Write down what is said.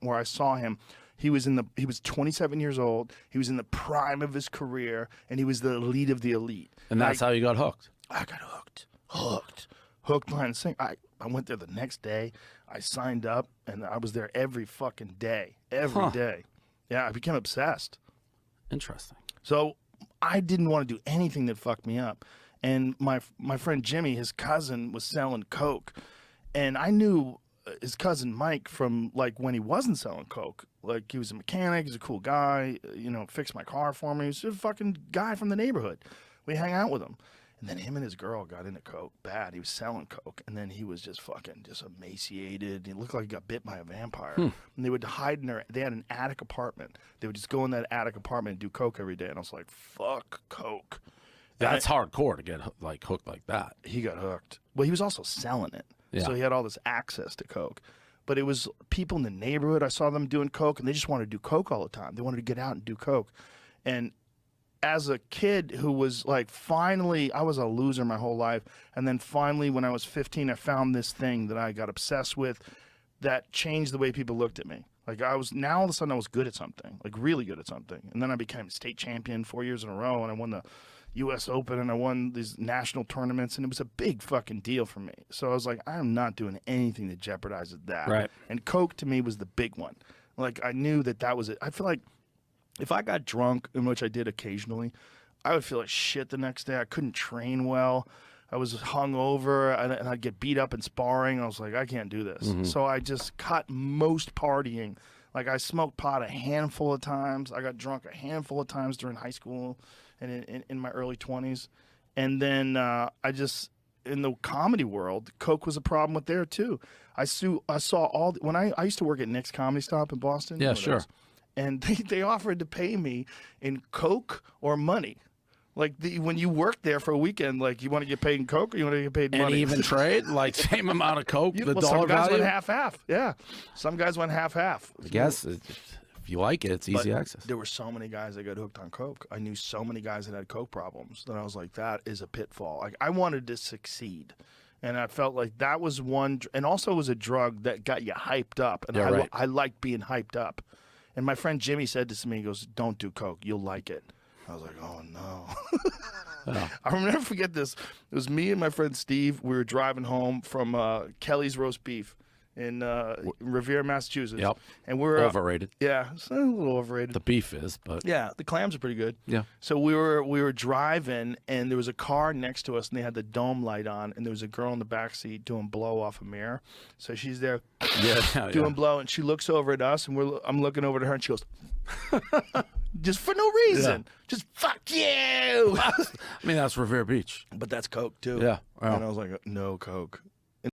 where I saw him. He was 27 years old. He was in the prime of his career, and he was the elite of the elite. And that's how you got hooked. I got hooked behind the scenes. I went there the next day. I signed up, and I was there every fucking day, every day. Yeah, I became obsessed. Interesting. So I didn't want to do anything that fucked me up. And my friend Jimmy, his cousin, was selling coke, and I knew his cousin Mike from like when he wasn't selling coke. Like he was a mechanic, he's a cool guy, fixed my car for me. He was a fucking guy from the neighborhood. We hang out with him. And then him and his girl got into coke bad. He was selling coke, and then he was just emaciated. He looked like he got bit by a vampire. And they would hide they had an attic apartment. They would just go in that attic apartment and do coke every day. And I was like, fuck coke. That's hardcore to get like hooked like that. He got hooked. Well, he was also selling it. Yeah. So he had all this access to coke. But it was people in the neighborhood. I saw them doing coke, and they just wanted to do coke all the time. They wanted to get out and do coke. And as a kid who was like, finally, I was a loser my whole life. And then finally, when I was 15, I found this thing that I got obsessed with that changed the way people looked at me. Like now all of a sudden I was good at something, like really good at something. And then I became state champion 4 years in a row, and I won the U.S. Open, and I won these national tournaments, and it was a big fucking deal for me. So I was like, I am not doing anything that jeopardizes that. Right. And coke to me was the big one. Like I knew that was it. I feel like if I got drunk, in which I did occasionally, I would feel like shit the next day. I couldn't train well. I was hungover, and I'd get beat up in sparring. I was like, I can't do this. So I just cut most partying. Like I smoked pot a handful of times. I got drunk a handful of times during high school and in my early 20s. And then in the comedy world, coke was a problem with there too. I saw when I used to work at Nick's Comedy Stop in Boston. Yeah, sure. And they offered to pay me in coke or money. Like when you work there for a weekend, like you want to get paid in coke or you want to get paid in money? And even trade, like same amount of coke, the dollar some guys value? went half-half. Yeah, some guys went half-half. I guess if you like it, it's easy access. There were so many guys that got hooked on coke. I knew so many guys that had coke problems that I was like, that is a pitfall. Like I wanted to succeed. And I felt like that was one, and also it was a drug that got you hyped up. And Yeah, I liked being hyped up. And my friend Jimmy said this to me, he goes, don't do coke, you'll like it. I was like, oh, no. I'll never forget this. It was me and my friend Steve. We were driving home from Kelly's Roast Beef in Revere, Massachusetts. Yep. And we're overrated. Yeah, it's a little overrated. The beef is, but yeah, the clams are pretty good. Yeah. So we were driving, and there was a car next to us, and they had the dome light on, and there was a girl in the back seat doing blow off a mirror. So she's there doing blow, and she looks over at us, and I'm looking over to her, and she goes, just for no reason, just fuck you. I mean, that's Revere Beach. But that's coke too. Yeah. Wow. And I was like, no coke.